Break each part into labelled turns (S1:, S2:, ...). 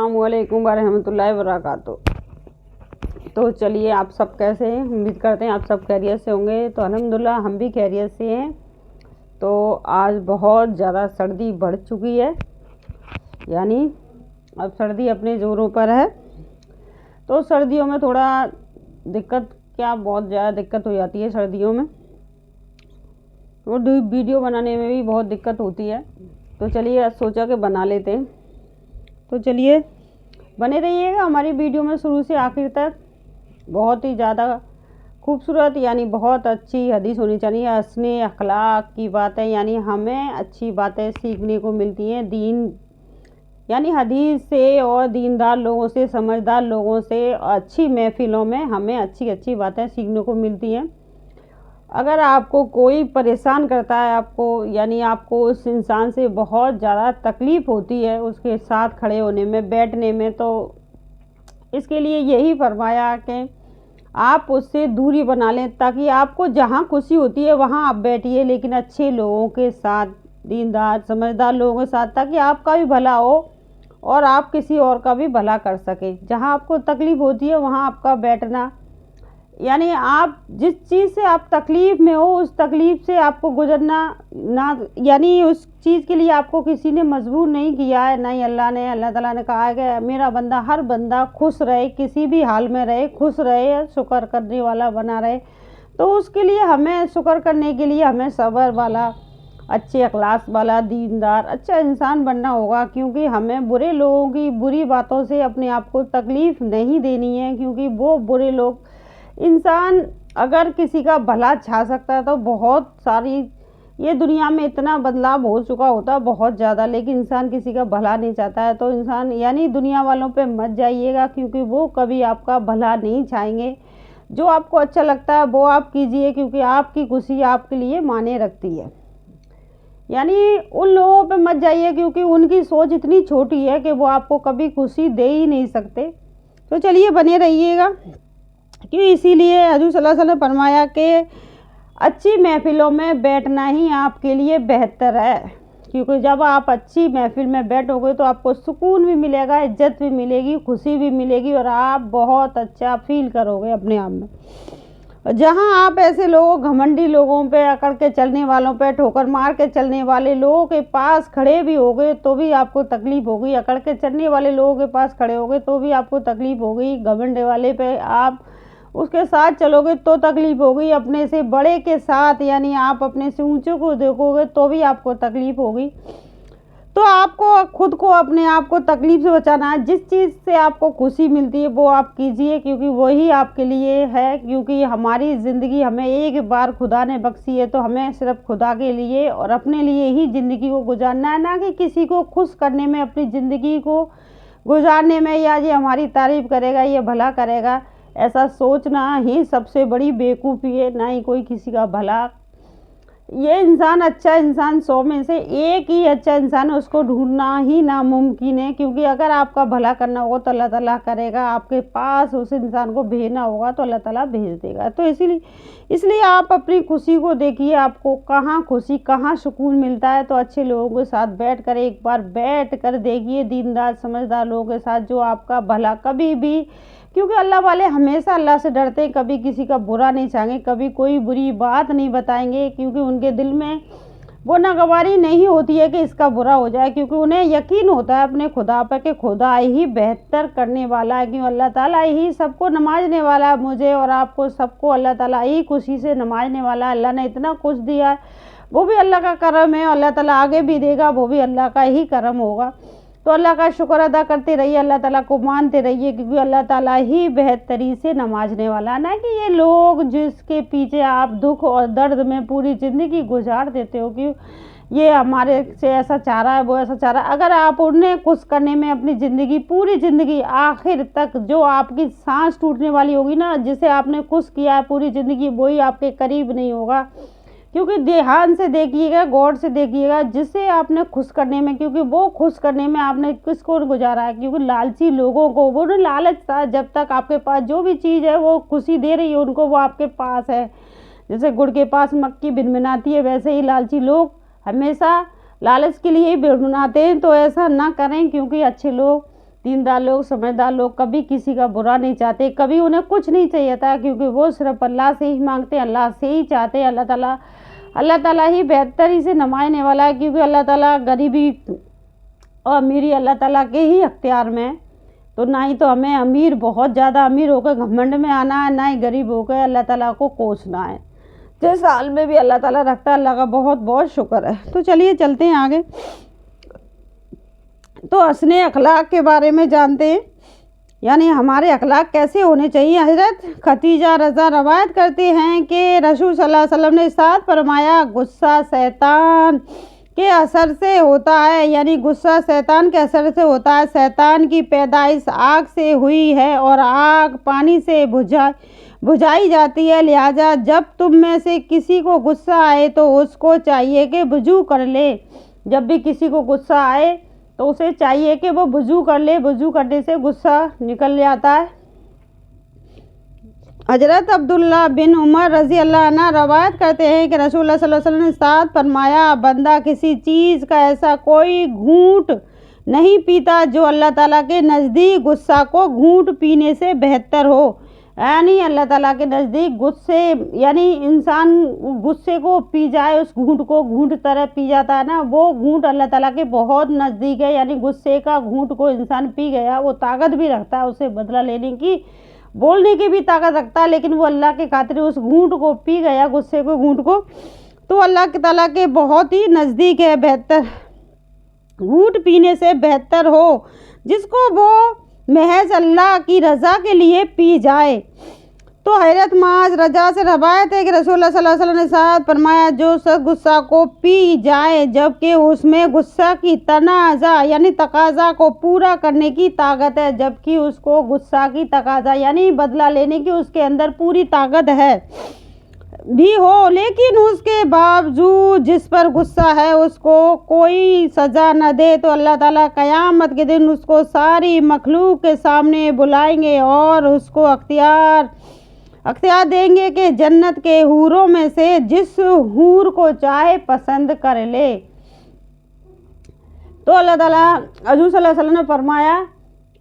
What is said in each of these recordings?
S1: अस्सलाम वालेकुम वरहमतुल्लाहि वबरकातुहू। तो चलिए, आप सब कैसे हैं? उम्मीद करते हैं आप सब खैरियत से होंगे। तो अल्हम्दुलिल्लाह हम भी खैरियत से हैं। तो आज बहुत ज़्यादा सर्दी बढ़ चुकी है, यानी अब सर्दी अपने ज़ोरों पर है। तो सर्दियों में थोड़ा दिक्कत, क्या बहुत ज़्यादा दिक्कत हो जाती है सर्दियों में, और वीडियो बनाने में भी बहुत दिक्कत होती है। तो चलिए, आज सोचा कि बना लेते हैं। तो चलिए बने रहिएगा हमारी वीडियो में शुरू से आखिर तक। बहुत ही ज़्यादा खूबसूरत, यानी बहुत अच्छी हदीस होनी चाहिए। हस्ने अखलाक की बातें, यानी हमें अच्छी बातें सीखने को मिलती हैं दीन, यानी हदीस से और दीनदार लोगों से, समझदार लोगों से, अच्छी महफिलों में हमें अच्छी अच्छी बातें सीखने को मिलती हैं। अगर आपको कोई परेशान करता है, आपको यानी आपको उस इंसान से बहुत ज़्यादा तकलीफ़ होती है उसके साथ खड़े होने में, बैठने में, तो इसके लिए यही फरमाया कि आप उससे दूरी बना लें, ताकि आपको जहाँ खुशी होती है वहाँ आप बैठिए, लेकिन अच्छे लोगों के साथ, दीनदार समझदार लोगों के साथ, ताकि आपका भी भला हो और आप किसी और का भी भला कर सकें। जहाँ आपको तकलीफ़ होती है वहाँ आपका बैठना, यानी आप जिस चीज़ से आप तकलीफ़ में हो उस तकलीफ़ से आपको गुजरना ना, यानी उस चीज़ के लिए आपको किसी ने मजबूर नहीं किया है, ना ही अल्लाह ताला ने कहा है कि मेरा बंदा, हर बंदा खुश रहे, किसी भी हाल में रहे, खुश रहे, शुक्र करने वाला बना रहे। तो उसके लिए हमें, शुक्र करने के लिए हमें सब्र वाला, अच्छे अखलाक वाला, दीनदार, अच्छा इंसान बनना होगा। क्योंकि हमें बुरे लोगों की बुरी बातों से अपने आप को तकलीफ़ नहीं देनी है, क्योंकि वो बुरे लोग, इंसान अगर किसी का भला चाह सकता है तो बहुत सारी, ये दुनिया में इतना बदलाव हो चुका होता बहुत ज़्यादा, लेकिन इंसान किसी का भला नहीं चाहता है। तो इंसान, यानी दुनिया वालों पे मत जाइएगा, क्योंकि वो कभी आपका भला नहीं चाहेंगे। जो आपको अच्छा लगता है वो आप कीजिए, क्योंकि आपकी खुशी आपके लिए मायने रखती है। यानी उन लोगों पे मत जाइए, क्योंकि उनकी सोच इतनी छोटी है कि वो आपको कभी खुशी दे ही नहीं सकते। तो चलिए बने रहिएगा, क्यों, इसीलिए हज़रत सल्लल्लाहु अलैहि वसल्लम ने फरमाया कि अच्छी महफिलों में बैठना ही आपके लिए बेहतर है। क्योंकि जब आप अच्छी महफिल में बैठोगे तो आपको सुकून भी मिलेगा, इज्जत भी मिलेगी, खुशी भी मिलेगी, और आप बहुत अच्छा फील करोगे अपने आप में। जहाँ आप ऐसे लोगों, घमंडी लोगों पे, अकड़ के चलने वालों पे, ठोकर मार के चलने वाले लोगों के पास खड़े भी होगे तो भी आपको तकलीफ़ होगी, अकड़ के चलने वाले लोगों के पास खड़े होगे तो भी आपको तकलीफ़ होगी, घमंड वाले पे आप उसके साथ चलोगे तो तकलीफ़ होगी, अपने से बड़े के साथ, यानी आप अपने से ऊंचे को देखोगे तो भी आपको तकलीफ़ होगी। तो आपको खुद को, अपने आप को तकलीफ़ से बचाना है। जिस चीज़ से आपको खुशी मिलती है वो आप कीजिए, क्योंकि वही आपके लिए है। क्योंकि हमारी ज़िंदगी हमें एक बार खुदा ने बख्शी है, तो हमें सिर्फ खुदा के लिए और अपने लिए ही ज़िंदगी को गुजारना है, ना कि किसी को खुश करने में अपनी ज़िंदगी को गुजारने में, या ये हमारी तारीफ़ करेगा, ये भला करेगा, ऐसा सोचना ही सबसे बड़ी बेवकूफ़ी है। ना ही कोई किसी का भला, ये इंसान, अच्छा इंसान 100 में से एक ही अच्छा इंसान है, उसको ढूंढना ही नामुमकिन है। क्योंकि अगर आपका भला करना होगा तो अल्लाह ताला करेगा, आपके पास उस इंसान को भेजना होगा तो अल्लाह ताला भेज देगा। तो इसलिए आप अपनी खुशी को देखिए, आपको कहाँ खुशी, कहाँ सुकून मिलता है। तो अच्छे लोगों के साथ बैठ कर, एक बार बैठ कर देखिए, दीनदार समझदार लोगों के साथ, जो आपका भला कभी भी, क्योंकि अल्लाह वाले हमेशा अल्लाह से डरते हैं, कभी किसी का बुरा नहीं चाहेंगे, कभी कोई बुरी बात नहीं बताएंगे, क्योंकि उनके दिल में वो नागवारी नहीं होती है कि इसका बुरा हो जाए। क्योंकि उन्हें यकीन होता है अपने खुदा पर कि खुदा ही बेहतर करने वाला है। क्यों, अल्लाह ताला ही सबको नमाजने वाला है, मुझे और आपको सबको अल्लाह ताला ही खुशी से नमाजने वाला है। अल्लाह ने इतना कुछ दिया है, वो भी अल्लाह का करम है, अल्लाह ताला आगे भी देगा, वो भी अल्लाह का ही करम होगा। तो अल्लाह का शुक्र अदा करते रहिए, अल्लाह ताला को मानते रहिए, क्योंकि अल्लाह ताला ही बेहतरी से नमाजने वाला है। ना कि ये लोग जिसके पीछे आप दुख और दर्द में पूरी ज़िंदगी गुजार देते हो, कि ये हमारे से ऐसा चाह रहा है, वो ऐसा चाह रहा है। अगर आप उन्हें खुश करने में अपनी ज़िंदगी, पूरी ज़िंदगी आखिर तक, जो आपकी सांस टूटने वाली होगी ना, जिसे आपने खुश किया है पूरी ज़िंदगी, वही आपके करीब नहीं होगा। क्योंकि ध्यान से देखिएगा, गौर से देखिएगा, जिसे आपने खुश करने में, क्योंकि वो खुश करने में आपने किसको गुजारा है। क्योंकि लालची लोगों को, वो ना लालच था, जब तक आपके पास जो भी चीज़ है वो खुशी दे रही है उनको, वो आपके पास है। जैसे गुड़ के पास मक्खी भिनभिनाती है, वैसे ही लालची लोग हमेशा लालच के लिए ही भिनभिनाते हैं। तो ऐसा ना करें, क्योंकि अच्छे लोग, दीनदार लोग, समझदार लोग कभी किसी का बुरा नहीं चाहते, कभी उन्हें कुछ नहीं चाहिए था, क्योंकि वो सिर्फ अल्लाह से ही मांगते हैं, अल्लाह से ही चाहते हैं। अल्लाह ताला ही बेहतरी से नमाने वाला है, क्योंकि अल्लाह ताला गरीबी और अमीरी अल्लाह ताला के ही अख्तियार में है। तो ना ही तो हमें अमीर बहुत ज़्यादा अमीर होकर घमंड में आना है, ना ही गरीब होकर अल्लाह ताला को कोसना है। जिस हाल में भी अल्लाह ताला रखता है, अल्लाह का बहुत बहुत शुक्र है। तो चलिए चलते हैं आगे। तो हस्ने अखलाक के बारे में जानते हैं, यानी हमारे अखलाक कैसे होने चाहिए। हज़रत खदीजा रज़ा रवायत करते हैं कि रसूल सल्लल्लाहु अलैहि वसल्लम ने इरशाद फरमाया, गुस्सा शैतान के असर से होता है, यानी गुस्सा शैतान के असर से होता है। शैतान की पैदाइश आग से हुई है और आग पानी से बुझाई जाती है। लिहाजा जब तुम में से किसी को गुस्सा आए तो उसको चाहिए कि वुज़ू कर ले। जब भी किसी को गुस्सा आए तो उसे चाहिए कि वो वुज़ू कर ले, वुज़ू करने से गुस्सा निकल जाता है। हज़रत अब्दुल्ला बिन उमर रज़ी अल्लाह अन्हु रवायत करते हैं कि रसूलुल्लाह सल्लल्लाहु अलैहि वसल्लम ने इरशाद फरमाया, बंदा किसी चीज़ का ऐसा कोई घूंट नहीं पीता जो अल्लाह ताला के नज़दीक गुस्सा को घूंट पीने से बेहतर हो। यानी अल्लाह ताला के नज़दीक गुस्से, यानी इंसान गुस्से को पी जाए, उस घूंट को घूंट तरह पी जाता है ना, वो घूंट अल्लाह ताला के बहुत नज़दीक है। यानी गुस्से का घूंट को इंसान पी गया, वो ताकत भी रखता है, उसे बदला लेने की, बोलने की भी ताकत रखता है, लेकिन वो अल्लाह के खातिर उस घूंट को पी गया, गुस्से को घूंट को, तो अल्लाह ताला के बहुत ही नज़दीक है। बेहतर घूंट पीने से बेहतर हो जिसको वो महज अल्लाह की रज़ा के लिए पी जाए। तो हज़रत माज रजा से रवायत है कि रसूलुल्लाह सल्लल्लाहु अलैहि वसल्लम ने साथ फरमाया, जो शख्स गुस्सा को पी जाए जबकि उसमें गुस्सा की तनाज़ा यानी तकाज़ा को पूरा करने की ताकत है, जबकि उसको गुस्सा की तकाज़ा यानी बदला लेने की उसके अंदर पूरी ताकत है भी हो, लेकिन उसके बावजूद जिस पर गुस्सा है उसको कोई सज़ा न दे, तो अल्लाह ताला क़यामत के दिन उसको सारी मखलूक के सामने बुलाएंगे और उसको अख्तियार देंगे कि जन्नत के हूरों में से जिस हूर को चाहे पसंद कर ले। तो अल्लाह ताला हज़ूर सल्लल्लाहु अलैहि वसल्लम ने फरमाया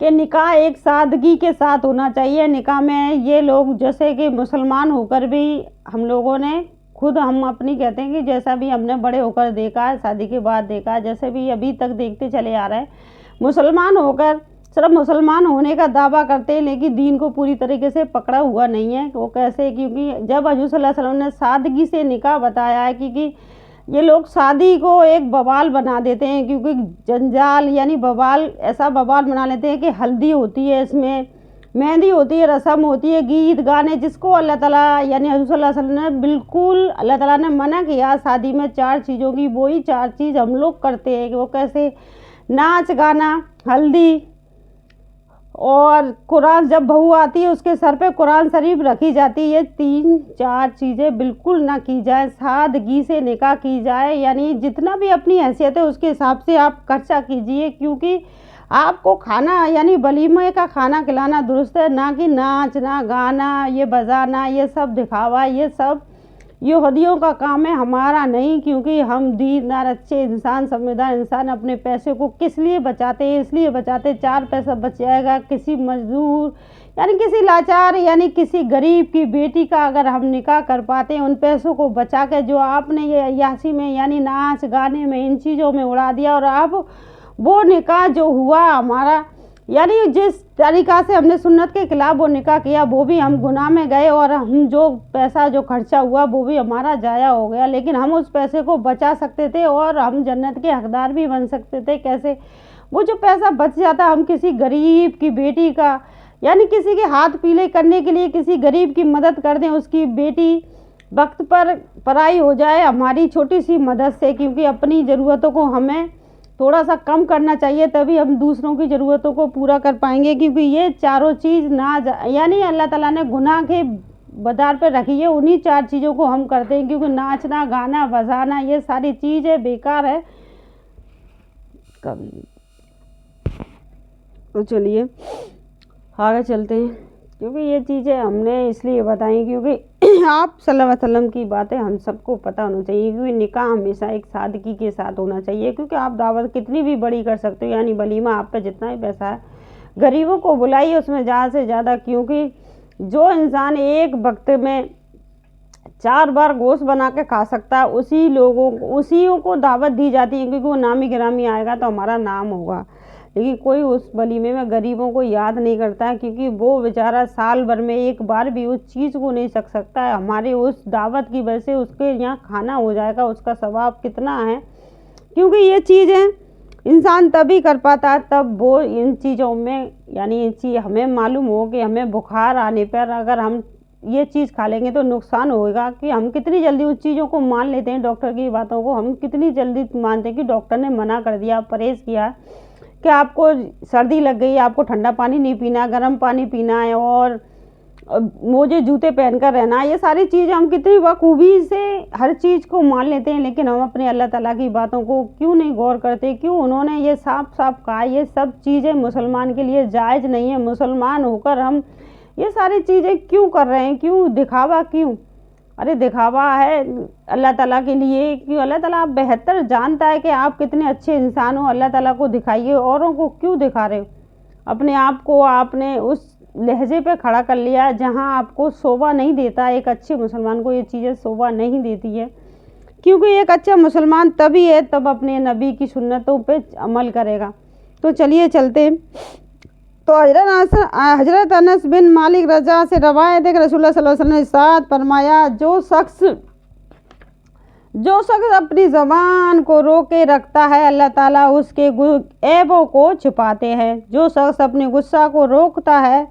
S1: कि निकाह एक सादगी के साथ होना चाहिए। निकाह में ये लोग, जैसे कि मुसलमान होकर भी हम लोगों ने खुद, हम अपनी कहते हैं कि जैसा भी हमने बड़े होकर देखा है, शादी के बाद देखा है, जैसे भी अभी तक देखते चले आ रहे हैं, मुसलमान होकर सिर्फ मुसलमान होने का दावा करते हैं, लेकिन दीन को पूरी तरीके से पकड़ा हुआ नहीं है। वो कैसे, क्योंकि जब हज़ूर सल्लल्लाहु अलैहि वसल्लम ने सादगी से निकाह बताया है, क्योंकि ये लोग शादी को एक बवाल बना देते हैं, क्योंकि जंजाल यानी बवाल, ऐसा बवाल बना लेते हैं कि हल्दी होती है, इसमें मेहंदी होती है, रस्म होती है, गीत गाने, जिसको अल्लाह ताला यानी हज़ूर सल्लल्लाहु अलैहि वसल्लम ने बिल्कुल, अल्लाह ताला ने मना किया शादी में 4 चीज़ों की। वही 4 चीज़ हम लोग करते हैं कि वो कैसे, नाच गाना, हल्दी, और कुरान, जब बहू आती है उसके सर पे कुरान शरीफ रखी जाती है। ये 3-4 चीज़ें बिल्कुल ना की जाए, सादगी से निकाह की जाए। यानी जितना भी अपनी हैसियत है उसके हिसाब से आप खर्चा कीजिए, क्योंकि आपको खाना यानी वलीमे का खाना खिलाना दुरुस्त है, ना कि नाचना गाना, ये बजाना, ये सब दिखावा, ये सब यहूदियों का काम है, हमारा नहीं। क्योंकि हम दीनदार अच्छे इंसान, समझदार इंसान अपने पैसे को किस लिए बचाते हैं, इसलिए बचाते, 4 पैसा बच जाएगा, किसी मजदूर यानी किसी लाचार यानी किसी गरीब की बेटी का अगर हम निकाह कर पाते हैं, उन पैसों को बचा के जो आपने ये अय्याशी में यानी नाच गाने में, इन चीज़ों में उड़ा दिया, और आप वो निकाह जो हुआ हमारा, यानी जिस तरीक़ा से हमने सुन्नत के खिलाफ वो निकाह किया, वो भी हम गुनाह में गए, और हम जो पैसा जो खर्चा हुआ वो भी हमारा जाया हो गया। लेकिन हम उस पैसे को बचा सकते थे और हम जन्नत के हकदार भी बन सकते थे। कैसे? वो जो पैसा बच जाता, हम किसी गरीब की बेटी का यानी किसी के हाथ पीले करने के लिए किसी गरीब की मदद कर दें, उसकी बेटी वक्त पर पराई हो जाए हमारी छोटी सी मदद से, क्योंकि अपनी ज़रूरतों को हमें थोड़ा सा कम करना चाहिए, तभी हम दूसरों की ज़रूरतों को पूरा कर पाएंगे। क्योंकि ये चारों चीज़ यानी अल्लाह ताला ने गुनाह के बदार पर रखी है, उन्हीं 4 चीज़ों को हम करते हैं। क्योंकि नाचना गाना बजाना ये सारी चीज़ें बेकार है। तो चलिए आगे चलते हैं, क्योंकि ये चीज़ें हमने इसलिए बताई क्योंकि आप सल्लल्लाहु अलैहि वसल्लम की बातें हम सबको पता होना चाहिए। क्योंकि निकाह हमेशा एक सादगी के साथ होना चाहिए, क्योंकि आप दावत कितनी भी बड़ी कर सकते हो, यानी वलीमा आप पे जितना भी पैसा है गरीबों को बुलाइए उसमें ज़्यादा से ज़्यादा, क्योंकि जो इंसान एक वक्त में 4 बार गोश्त बना के खा सकता है उसी को दावत दी जाती है, क्योंकि वो नामी गिरामी आएगा तो हमारा नाम होगा। लेकिन कोई उस वलीमे में गरीबों को याद नहीं करता है, क्योंकि वो बेचारा साल भर में एक बार भी उस चीज़ को नहीं चख सकता है। हमारे उस दावत की वजह से उसके यहाँ खाना हो जाएगा, उसका सवाब कितना है। क्योंकि ये चीज़ें इंसान तभी कर पाता है तब वो इन चीज़ों में, यानी ये चीज़ हमें मालूम हो कि हमें बुखार आने पर अगर हम ये चीज़ खा लेंगे तो नुकसान होगा, कि हम कितनी जल्दी उस चीज़ों को मान लेते हैं। डॉक्टर की बातों को हम कितनी जल्दी मानते हैं कि डॉक्टर ने मना कर दिया, परहेज़ किया कि आपको सर्दी लग गई, आपको ठंडा पानी नहीं पीना, गर्म पानी पीना है और मोजे जूते पहनकर रहना। ये सारी चीज़ें हम कितनी बखूबी से हर चीज़ को मान लेते हैं, लेकिन हम अपने अल्लाह ताला की बातों को क्यों नहीं गौर करते। क्यों उन्होंने ये साफ साफ कहा ये सब चीज़ें मुसलमान के लिए जायज़ नहीं है। मुसलमान होकर हम ये सारी चीज़ें क्यों कर रहे हैं, क्यों दिखावा, क्यों? अरे दिखावा है अल्लाह ताला के लिए, क्यों? अल्लाह ताला आप बेहतर जानता है कि आप कितने अच्छे इंसान हो। अल्लाह ताला को दिखाइए, औरों को क्यों दिखा रहे हो? अपने आप को आपने उस लहजे पे खड़ा कर लिया जहां आपको शोभा नहीं देता। एक अच्छे मुसलमान को ये चीज़ें शोभा नहीं देती है, क्योंकि एक अच्छा मुसलमान तभी है तब अपने नबी की सुन्नतों पे अमल करेगा। तो चलिए चलते। तो हजरत अनस बिन मालिक रजा से रवायत है कि रसूलुल्लाह सल्लल्लाहु अलैहि वसल्लम ने इरशाद फरमाया, जो शख्स अपनी ज़बान को रोके रखता है अल्लाह ताला उसके ऐबों को छुपाते हैं। जो शख्स अपने गुस्सा को रोकता है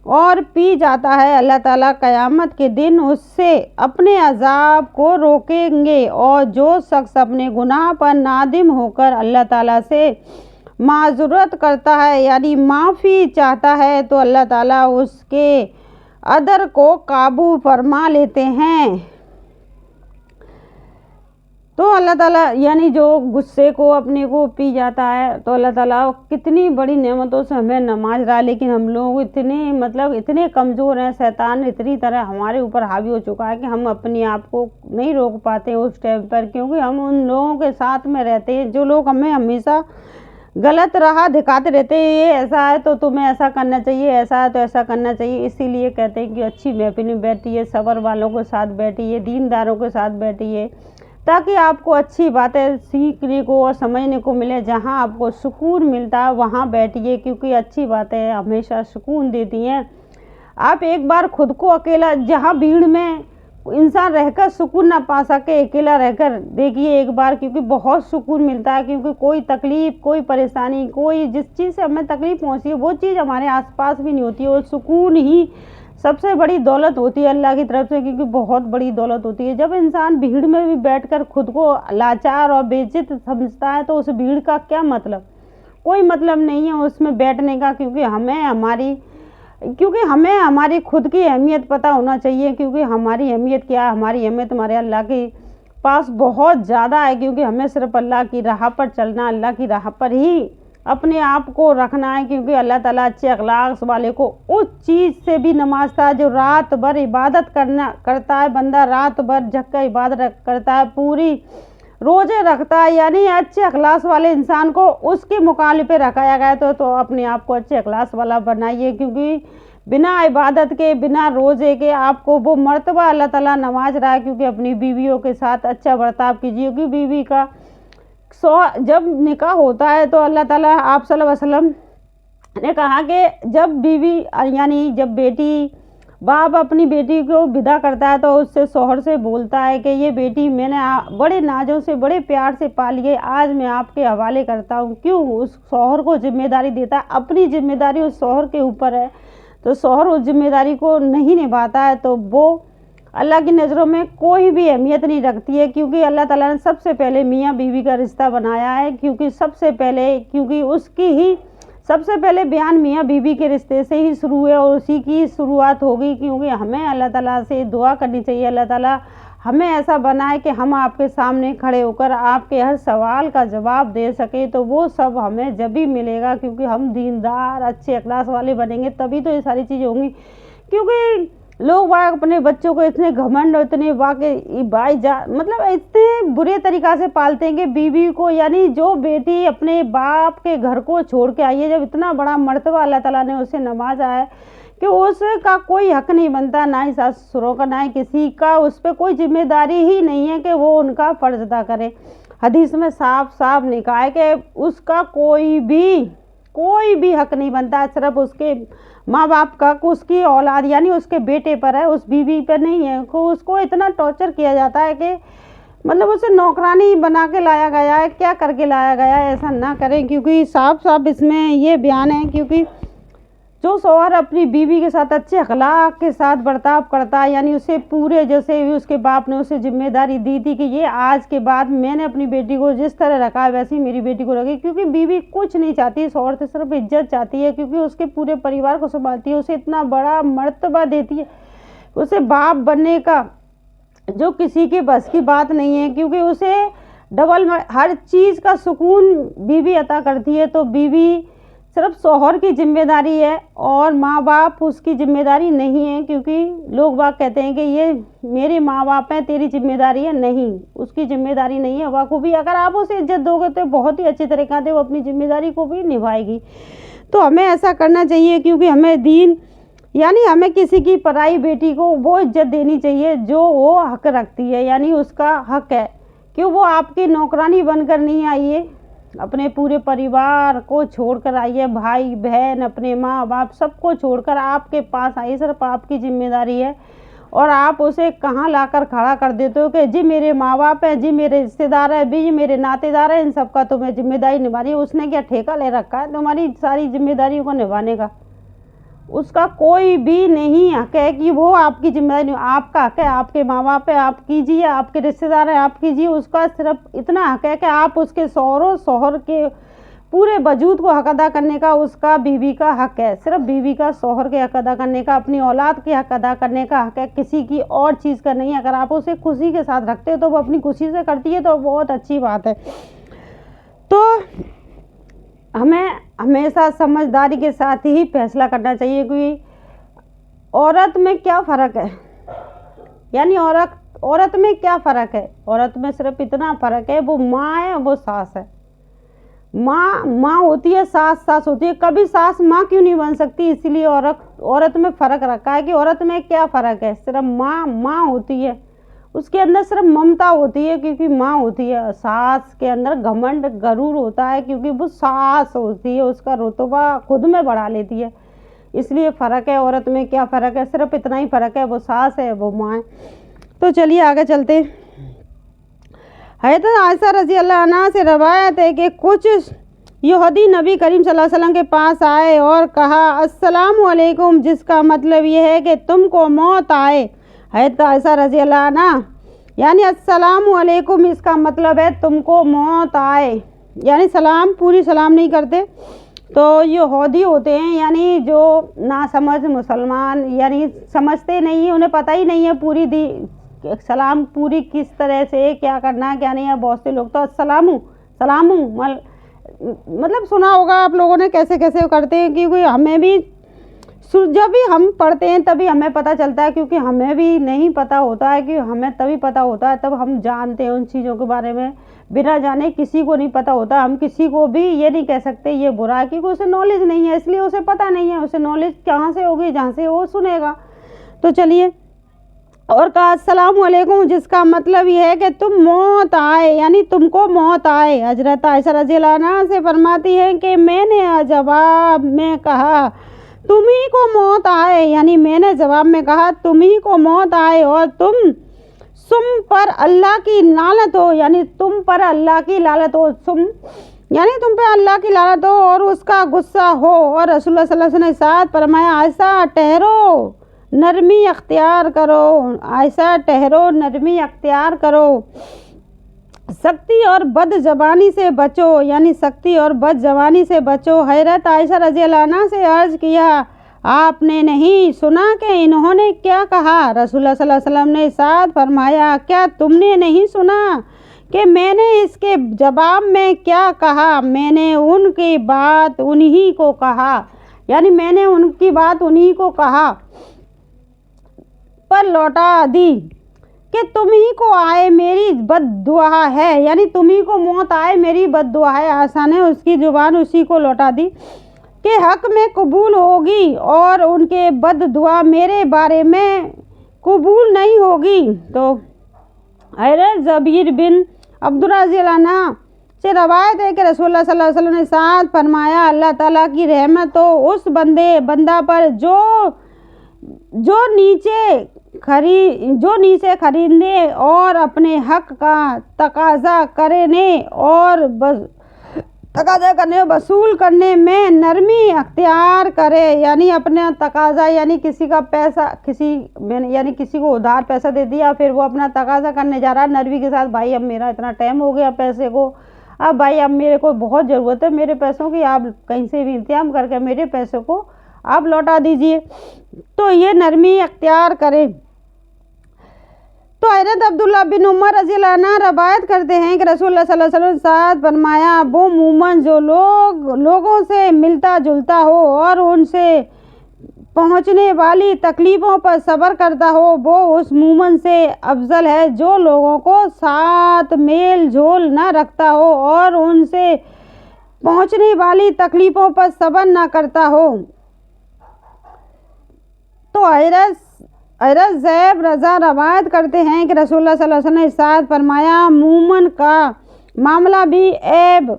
S1: और पी जाता है अल्लाह ताला क़यामत के दिन उससे अपने अजाब को रोकेंगे। और जो शख्स अपने गुनाह पर नादिम होकर अल्लाह ताला से माज़रत करता है, यानी माफ़ी चाहता है, तो अल्लाह ताला उसके अदर को काबू फरमा लेते हैं। तो अल्लाह ताला यानी जो गुस्से को अपने को पी जाता है, तो अल्लाह ताला कितनी बड़ी नेमतों से हमें नमाज रहा है। लेकिन हम लोग इतने कमज़ोर हैं, शैतान इतनी तरह हमारे ऊपर हावी हो चुका है कि हम अपने आप को नहीं रोक पाते उस टाइम पर, क्योंकि हम उन लोगों के साथ में रहते हैं जो लोग हमें हमेशा गलत राह दिखाते रहते हैं। ये ऐसा है तो तुम्हें ऐसा करना चाहिए, ऐसा है तो ऐसा करना चाहिए। इसीलिए कहते हैं कि अच्छी महफिल में बैठिए, सबर वालों के साथ बैठिए, दीनदारों के साथ बैठिए, ताकि आपको अच्छी बातें सीखने को और समझने को मिले। जहाँ आपको सुकून मिलता है वहाँ बैठिए, क्योंकि अच्छी बातें हमेशा सुकून देती हैं। आप एक बार खुद को अकेला, जहाँ भीड़ में इंसान रहकर सुकून ना पा सके, अकेला रहकर देखिए एक बार, क्योंकि बहुत सुकून मिलता है। क्योंकि कोई तकलीफ़, कोई परेशानी, कोई जिस चीज़ से हमें तकलीफ़ पहुँची है वो चीज़ हमारे आसपास भी नहीं होती है। और सुकून ही सबसे बड़ी दौलत होती है अल्लाह की तरफ से, क्योंकि बहुत बड़ी दौलत होती है। जब इंसान भीड़ में भी बैठकर खुद को लाचार और बेइज्जत समझता है तो उस भीड़ का क्या मतलब? कोई मतलब नहीं है उसमें बैठने का, क्योंकि हमें हमारी खुद की अहमियत पता होना चाहिए। क्योंकि हमारी अहमियत क्या है? हमारी अहमियत हमारे अल्लाह के पास बहुत ज़्यादा है, क्योंकि हमें सिर्फ अल्लाह की राह पर चलना, अल्लाह की राह पर ही अपने आप को रखना है। क्योंकि अल्लाह ताला अच्छे अखलाक वाले को उस चीज़ से भी नवाजता है जो रात भर इबादत करता है। बंदा रात भर जग कर इबादत करता है, पूरी रोज़े रखता है, यानी अच्छे अखलाक वाले इंसान को उसके मुकाबले पे रखाया गया। तो अपने आप को अच्छे अखलाक वाला बनाइए, क्योंकि बिना इबादत के, बिना रोज़े के आपको वो मर्तबा अल्लाह ताला नवाज रहा है। क्योंकि अपनी बीवियों के साथ अच्छा बर्ताव कीजिए, क्योंकि बीवी का जब निकाह होता है तो अल्लाह ताला, आप सल्लल्लाहु अलैहि वसल्लम ने कहा कि जब बीवी यानी जब बाप अपनी बेटी को विदा करता है तो उससे शौहर से बोलता है कि ये बेटी मैंने बड़े नाजों से, बड़े प्यार से पाली है, आज मैं आपके हवाले करता हूँ। क्यों? उस शौहर को जिम्मेदारी देता है, अपनी जिम्मेदारी उस शौहर के ऊपर है। तो शौहर उस जिम्मेदारी को नहीं निभाता है तो वो अल्लाह की नज़रों में कोई भी अहमियत नहीं रखती है। क्योंकि अल्लाह ताला ने सबसे पहले मियाँ बीवी का रिश्ता बनाया है, क्योंकि उसकी ही सबसे पहले बयान मियाँ बीवी के रिश्ते से ही शुरू है और उसी की शुरुआत होगी। क्योंकि हमें अल्लाह ताला से दुआ करनी चाहिए, अल्लाह ताला हमें ऐसा बनाए कि हम आपके सामने खड़े होकर आपके हर सवाल का जवाब दे सके। तो वो सब हमें जब भी मिलेगा, क्योंकि हम दीनदार अच्छे अखलाक वाले बनेंगे, तभी तो ये सारी चीज़ें होंगी। क्योंकि लोग वाक अपने बच्चों को इतने घमंड और इतने मतलब इतने बुरे तरीक़ा से पालते हैं कि बीवी को, यानी जो बेटी अपने बाप के घर को छोड़ के आई है, जब इतना बड़ा मर्तबा अल्लाह ताला ने उसे नवाजा है कि उसका कोई हक नहीं बनता, ना ही सास ससुरों का, ना ही किसी का, उस पर कोई जिम्मेदारी ही नहीं है कि वो उनका फ़र्ज़ अदा करे। हदीस में साफ साफ लिखा है कि उसका कोई भी हक नहीं बनता, सिर्फ उसके माँ बाप का, उसकी औलाद यानी उसके बेटे पर है, उस बीवी पर नहीं है। उसको इतना टॉर्चर किया जाता है कि मतलब उसे नौकरानी बना के लाया गया है, क्या करके लाया गया है, ऐसा ना करें। क्योंकि साफ साफ इसमें ये बयान है, क्योंकि जो शौहर अपनी बीवी के साथ अच्छे अखलाक के साथ बर्ताव करता है, यानी उसे पूरे, जैसे भी उसके बाप ने उसे जिम्मेदारी दी थी कि ये आज के बाद मैंने अपनी बेटी को जिस तरह रखा है वैसे ही मेरी बेटी को रखे। क्योंकि बीवी कुछ नहीं चाहती शौहर से, सिर्फ इज्जत चाहती है, क्योंकि उसके पूरे परिवार को संभालती है, उसे इतना बड़ा मर्तबा देती है, उसे बाप बनने का जो किसी के बस की बात नहीं है। क्योंकि उसे डबल हर चीज़ का सुकून बीवी अता करती है। तो बीवी सिर्फ शौहर की जिम्मेदारी है और माँ बाप उसकी जिम्मेदारी नहीं है। क्योंकि लोग बाग कहते हैं कि ये मेरे माँ बाप हैं, तेरी जिम्मेदारी है, नहीं, उसकी जिम्मेदारी नहीं है। बखूबी अगर आप उसे इज्जत दोगे तो बहुत ही अच्छी तरीक़ा से वो अपनी जिम्मेदारी को भी निभाएगी। तो हमें ऐसा करना चाहिए, क्योंकि हमें दीन, यानी हमें किसी की पराई बेटी को वो इज्जत देनी चाहिए जो वो हक रखती है, यानी उसका हक है। क्यों वो आपकी नौकरानी बनकर नहीं आई है, अपने पूरे परिवार को छोड़कर आई है, भाई बहन अपने माँ बाप सबको छोड़कर आपके पास आई, सिर्फ आपकी जिम्मेदारी है। और आप उसे कहाँ लाकर खड़ा कर देते हो कि जी मेरे माँ बाप हैं, जी मेरे रिश्तेदार हैं, जी मेरे नातेदार हैं, इन सब का तुम्हें जिम्मेदारी निभानी है। उसने क्या ठेका ले रखा है तुम्हारी सारी जिम्मेदारियों को निभाने का? उसका कोई भी नहीं हक है कि वो आपकी जिम्मेदारी, आपका हक है, आपके माँ बाप है आप कीजिए, आपके रिश्तेदार हैं आप कीजिए। उसका सिर्फ इतना हक है कि आप उसके शौहर के पूरे वजूद को हक अदा करने का उसका बीवी का हक है। सिर्फ बीवी का शौहर के हक अदा करने का, अपनी औलाद के हक अदा करने का हक है, किसी की और चीज़ का नहीं है। अगर आप उसे खुशी के साथ रखते हो तो वो अपनी खुशी से करती है, तो बहुत अच्छी बात है। तो हमें हमेशा समझदारी के साथ ही फैसला करना चाहिए कि औरत में क्या फ़र्क है, यानी औरत में क्या फ़र्क है। औरत में सिर्फ इतना फ़र्क है, वो माँ है, वो सास है। माँ होती है, सास होती है। कभी सास माँ क्यों नहीं बन सकती? इसीलिए औरत में फ़र्क रखा है कि औरत में क्या फ़र्क है। सिर्फ माँ होती है, उसके अंदर सिर्फ ममता होती है क्योंकि माँ होती है। सास के अंदर घमंड गरूर होता है क्योंकि वो सास होती है, उसका रुतबा खुद में बढ़ा लेती है। इसलिए फ़र्क है। औरत में क्या फ़र्क है? सिर्फ इतना ही फ़र्क है, वो सास है, वो माँ है। तो चलिए आगे चलते। हज़रत आयशा रज़ी अल्लाह अन्हा से रवायत है कि कुछ यहूदी नबी करीम सल्लल्लाहु अलैहि वसल्लम के पास आए और कहा अस्सलामु अलैकुम, जिसका मतलब ये है कि तुमको मौत आए। हज़रत आयशा रज़ी अल्लाह अन्हा, यानी अस्सलामु अलैकुम इसका मतलब है तुमको मौत आए, यानी सलाम पूरी सलाम नहीं करते। तो यहूदी होते हैं, यानी जो नासमझ मुसलमान, यानी समझते नहीं है, उन्हें पता ही नहीं है पूरी सलाम पूरी किस तरह से क्या करना है क्या नहीं है। बहुत से लोग तो सलामू मतलब सुना होगा आप लोगों ने कैसे कैसे करते हैं, क्योंकि हमें भी जब भी हम पढ़ते हैं तभी हमें पता चलता है, क्योंकि हमें भी नहीं पता होता है कि हमें तभी पता होता है तब हम जानते हैं उन चीज़ों के बारे में। बिना जाने किसी को नहीं पता होता। हम किसी को भी ये नहीं कह सकते ये बुरा है, क्योंकि उसे नॉलेज नहीं है, इसलिए उसे पता नहीं है। उसे नॉलेज कहाँ से होगी? जहाँ से वो सुनेगा। तो चलिए, और कहा अस्सलामु अलैकुम, जिसका मतलब ये है कि तुम मौत आए, यानी तुमको मौत आए। हज़रत आयशा रज़ी अल्लाह अन्हा से फरमाती हैं कि मैंने जवाब में कहा तुम्ही को मौत आए, यानी मैंने जवाब में कहा तुम्ही को मौत आए और तुम पर अल्लाह की लानत हो, यानी तुम पर अल्लाह की लानत हो। यानी तुम पे अल्लाह की लानत हो और उसका गुस्सा हो। और रसूलुल्लाह सल्लल्लाहु अलैहि वसल्लम ने साथ फरमाया आयशा ठहरो, नरमी अख्तियार करो, आयशा ठहरो, नरमी अख्तियार करो, सख्ती और बद ज़बानी से बचो, यानी सख्ती और बद ज़बानी से बचो। हज़रत आयशा रज़ी अल्लाह अन्हा से अर्ज़ किया आपने नहीं सुना कि इन्होंने क्या कहा? रसूलुल्लाह सल्लल्लाहु अलैहि वसल्लम ने साथ फरमाया क्या तुमने नहीं सुना कि मैंने इसके जवाब में क्या कहा? मैंने उनकी बात उन्हीं को कहा, यानी मैंने उनकी बात उन्हीं को कहा। पर लौटा दी कि तुम्ही को आए मेरी बद्दुआ है, यानी तुम्ही को मौत आए मेरी बद्दुआ है। आशा ने उसकी जुबान उसी को लौटा दी कि हक में कबूल होगी और उनके बद्दुआ मेरे बारे में कबूल नहीं होगी। तो हज़रत जबीर बिन अब्दुल्लाह रज़ियल्लाहु से रवायत है कि रसूलुल्लाह सल्लल्लाहु अलैहि वसल्लम ने साथ फरमाया, अल्लाह ताला की रहमत तो उस बंदा पर जो नीचे खरीदने और अपने हक का तकाजा करने और वसूल करने में नरमी अख्तियार करे, यानी अपना तकाजा, यानी किसी का पैसा यानी किसी को उधार पैसा दे दिया, फिर वो अपना तकाजा करने जा रहा है नरमी के साथ, भाई अब मेरा इतना टाइम हो गया पैसे को, अब भाई अब मेरे को बहुत ज़रूरत है मेरे पैसों की, आप कहीं से भी इंतजाम करके मेरे पैसों को आप लौटा दीजिए। तो ये नरमी अख्तियार करें। तो हज़रत अब्दुल्लाह बिन उमर रज़ियल्लाहु अन्हु रवायत करते हैं कि रसूलुल्लाह सल्लल्लाहु अलैहि वसल्लम साथ फरमाया, वो मूमन जो लोगों से मिलता जुलता हो और उनसे पहुँचने वाली तकलीफ़ों पर सब्र करता हो, वो उस मूमन से अफजल है जो लोगों को साथ मेल जोल न रखता हो और उनसे पहुँचने वाली तकलीफ़ों पर सब्र न करता हो। तो हज़रत ज़ैब रज़ा रवायत करते हैं कि रसूलुल्लाह सल्लल्लाहु अलैहि वसल्लम ने इरशाद फरमाया, मूमन का मामला भी ऐब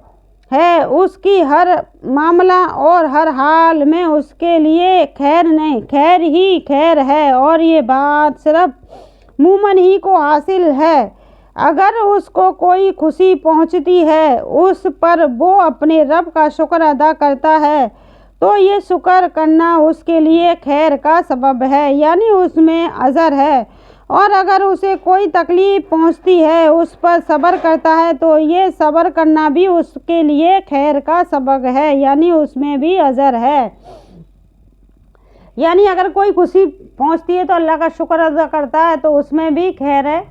S1: है, उसकी हर मामला और हर हाल में उसके लिए खैर नहीं खैर ही खैर है, और ये बात सिर्फ मूमन ही को हासिल है। अगर उसको कोई खुशी पहुंचती है उस पर वो अपने रब का शुक्र अदा करता है, तो ये शुक्र करना उसके लिए खैर का सबब है, यानी उसमें अजर है। और अगर उसे कोई तकलीफ़ पहुंचती है उस पर सब्र करता है, तो ये सब्र करना भी उसके लिए खैर का सबब है, यानी उसमें भी अजर है। यानी अगर कोई खुशी पहुंचती है तो अल्लाह का शुक्र अदा करता है तो उसमें भी खैर है,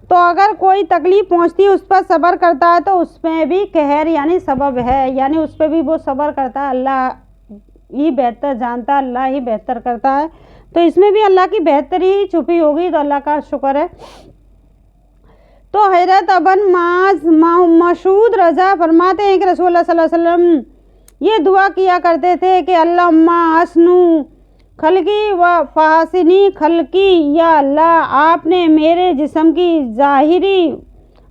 S1: तो अगर कोई तकलीफ़ पहुंचती है उस पर सब्र करता है तो उसमें भी खैर यानी सबब है, यानी उस पर भी वो सब्र करता है। अल्लाह ही बेहतर जानता है, अल्लाह ही बेहतर करता है, तो इसमें भी अल्लाह की बेहतरी छुपी होगी, तो अल्लाह का शुक्र है। तो हज़रत अबन मसूद रज़ा फरमाते हैं कि रसूलुल्लाह सल्लल्लाहु अलैहि वसल्लम ये दुआ किया करते थे कि अल्लाहुम्मा हस्नु खल्की व फहसिनी खल्की, या अल्लाह आपने मेरे जिस्म की ज़ाहिरी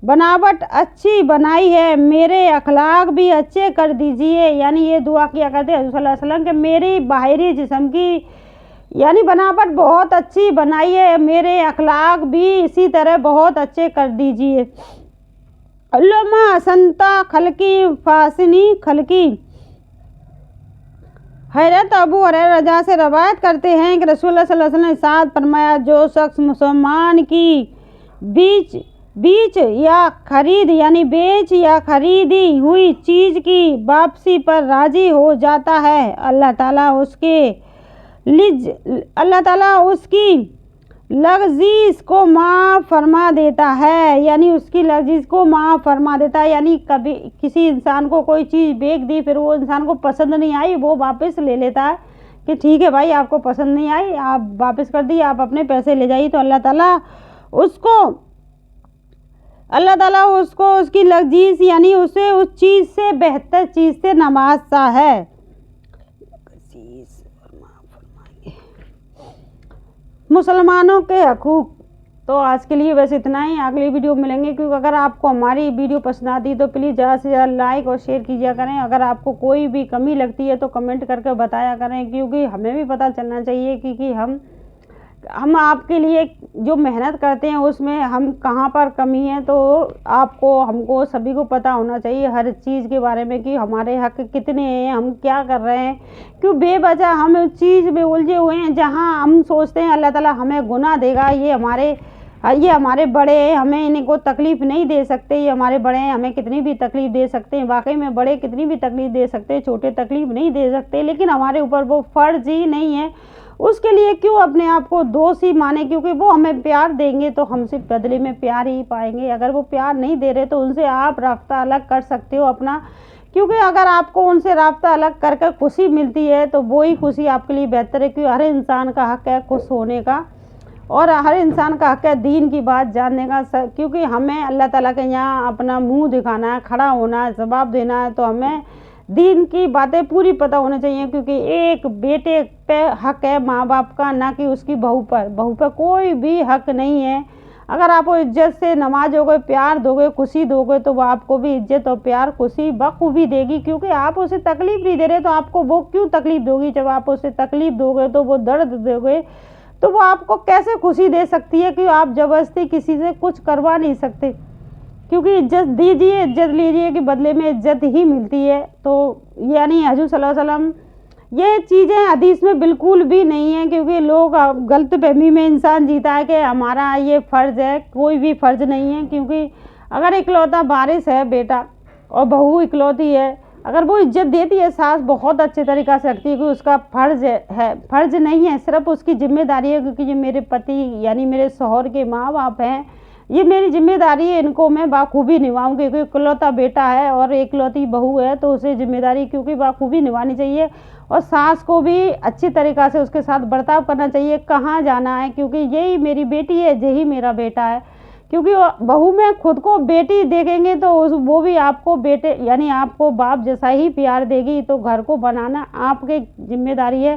S1: बनावट अच्छी बनाई है, मेरे अखलाक भी अच्छे कर दीजिए। यानी ये दुआ किया करते हैं सल्लल्लाहु अलैहि वसल्लम कि मेरी बाहरी जिस्म की यानी बनावट बहुत अच्छी बनाई है, मेरे अखलाक भी इसी तरह बहुत अच्छे कर दीजिए। अल्लाहुम्मा हसनता खल्की फासिनी खल्की। हज़रत अबू हुरैरा रज़ा से रवायत करते हैं कि रसूलुल्लाह सल्लल्लाहु अलैहि वसल्लम ने इरशाद फरमाया, जो शख्स मुसलमान की बीच या खरीद यानी बेच या खरीदी हुई चीज़ की वापसी पर राज़ी हो जाता है, अल्लाह ताला उसकी लग़ज़ीज़ को माफ़ फरमा देता है, यानी उसकी लग़ज़ीज़ को माफ़ फरमा देता है। यानी कभी किसी इंसान को कोई चीज़ बेच दी, फिर वो इंसान को पसंद नहीं आई, वो वापस ले लेता है कि ठीक है भाई आपको पसंद नहीं आई, आप वापस कर दिए, आप अपने पैसे ले जाइए, तो अल्लाह ताला उसको उसकी लग़ज़ीज़ यानी उसे उस चीज़ से बेहतर चीज़ से नवाज़ता है। मुसलमानों के हकूक़। तो आज के लिए बस इतना ही, अगली वीडियो मिलेंगे। क्योंकि अगर आपको हमारी वीडियो पसंद आती है तो प्लीज़ ज़्यादा से ज़्यादा लाइक और शेयर कीजिए करें। अगर आपको कोई भी कमी लगती है तो कमेंट करके बताया करें, क्योंकि हमें भी पता चलना चाहिए कि हम आपके लिए जो मेहनत करते हैं उसमें हम कहाँ पर कमी है, तो आपको हमको सभी को पता होना चाहिए हर चीज़ के बारे में कि हमारे हक कितने हैं, हम क्या कर रहे हैं। क्यों बेवजह हम उस चीज़ में उलझे हुए हैं जहाँ हम सोचते हैं अल्लाह ताला हमें गुनाह देगा, ये हमारे बड़े हैं, हमें इनको तकलीफ़ नहीं दे सकते, ये हमारे बड़े हैं, हमें कितनी भी तकलीफ़ दे सकते हैं। वाकई में बड़े कितनी भी तकलीफ़ दे सकते हैं, छोटे तकलीफ़ नहीं दे सकते, लेकिन हमारे ऊपर वो फ़र्ज़ ही नहीं है। उसके लिए क्यों अपने आप को दोषी माने, क्योंकि वो हमें प्यार देंगे तो हमसे बदले में प्यार ही पाएंगे। अगर वो प्यार नहीं दे रहे तो उनसे आप राब्ता अलग कर सकते हो अपना, क्योंकि अगर आपको उनसे राब्ता अलग करके खुशी मिलती है तो वही खुशी आपके लिए बेहतर है। क्योंकि हर इंसान का हक है खुश होने का, اور ہر انسان کا حق ہے دین کی بات جاننے کا، کیونکہ ہمیں اللہ تعالیٰ کے یہاں اپنا منہ دکھانا ہے، کھڑا ہونا ہے، جواب دینا ہے، تو ہمیں دین کی باتیں پوری پتہ ہونا چاہیے، کیونکہ ایک بیٹے پہ حق ہے ماں باپ کا، نہ کہ اس کی بہو پر کوئی بھی حق نہیں ہے۔ اگر آپ کو عزت سے نوازو گے، پیار دو گے، خوشی دو گے، تو وہ آپ کو بھی عزت اور پیار خوشی بخوبی دے گی، کیونکہ آپ اسے تکلیف نہیں دے رہے تو آپ کو وہ کیوں تکلیف دو گی؟ جب آپ اسے تکلیف دو گے تو وہ درد دو گے تو وہ آپ کو کیسے خوشی دے سکتی ہے؟ کہ آپ زبردستی کسی سے کچھ کروا نہیں سکتے، کیونکہ عزت دیجیے، عزت لیجیے کہ بدلے میں عزت ہی ملتی ہے۔ تو یعنی حضور صلی اللہ علیہ وسلم یہ چیزیں حدیث میں بالکل بھی نہیں ہیں، کیونکہ لوگ غلط فہمی میں انسان جیتا ہے کہ ہمارا یہ فرض ہے، کوئی بھی فرض نہیں ہے، کیونکہ اگر اکلوتا وارث ہے بیٹا اور بہو اکلوتی ہے، اگر وہ عزت دیتی ہے، ساس بہت اچھے طریقہ سے رکھتی ہے، کہ اس کا فرض ہے، فرض نہیں ہے، صرف اس کی ذمہ داری ہے، کیونکہ یہ میرے پتی یعنی میرے شوہر کے ماں باپ ہیں، یہ میری ذمہ داری ہے، ان کو میں بخوبی نبھاؤں، کیونکہ اکلوتا بیٹا ہے اور اکلوتی بہو ہے، تو اسے ذمہ داری کیونکہ بخوبی نبھانی چاہیے، اور ساس کو بھی اچھی طریقہ سے اس کے ساتھ برتاؤ کرنا چاہیے، کہاں جانا ہے، کیونکہ یہی میری بیٹی ہے، یہی میرا بیٹا ہے، کیونکہ بہو میں خود کو بیٹی دیکھیں گے تو وہ بھی آپ کو بیٹے یعنی آپ کو باپ جیسا ہی پیار دے گی، تو گھر کو بنانا آپ کی ذمہ داری ہے،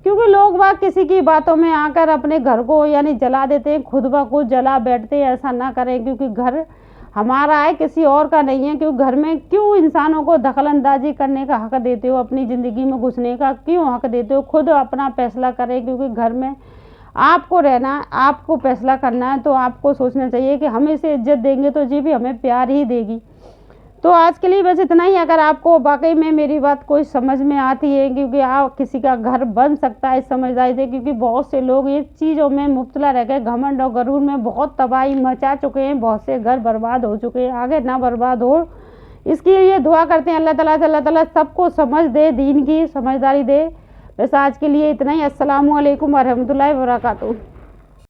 S1: کیونکہ لوگ کسی کی باتوں میں آ کر اپنے گھر کو یعنی جلا دیتے ہیں، خود بخود جلا بیٹھتے ہیں، ایسا نہ کریں، کیونکہ گھر ہمارا ہے، کسی اور کا نہیں ہے، کیونکہ گھر میں کیوں انسانوں کو دخل اندازی کرنے کا حق دیتے ہو، اپنی زندگی میں گھسنے کا کیوں حق دیتے ہو؟ خود اپنا فیصلہ کریں، کیونکہ گھر میں آپ کو رہنا ہے، آپ کو فیصلہ کرنا ہے، تو آپ کو سوچنا چاہیے کہ ہم اسے عزت دیں گے تو جی بھی ہمیں پیار ہی دے گی۔ تو آج کے لیے بس اتنا ہی۔ اگر آپ کو واقعی میں میری بات کوئی سمجھ میں آتی ہے، کیونکہ آپ کسی کا گھر بن سکتا ہے سمجھداری سے، کیونکہ بہت سے لوگ اس چیزوں میں مبتلا رہ گئے، گھمنڈ اور غرور میں بہت تباہی مچا چکے ہیں، بہت سے گھر برباد ہو چکے ہیں، آگے نہ برباد ہو اس کی یہ دعا کرتے ہیں اللہ تعالیٰ سے، اللہ تعالیٰ سب کو سمجھ دے، دین کی سمجھداری دے۔ بس آج کے لیے اتنا ہی۔ السلام علیکم ورحمۃ اللہ وبرکاتہ۔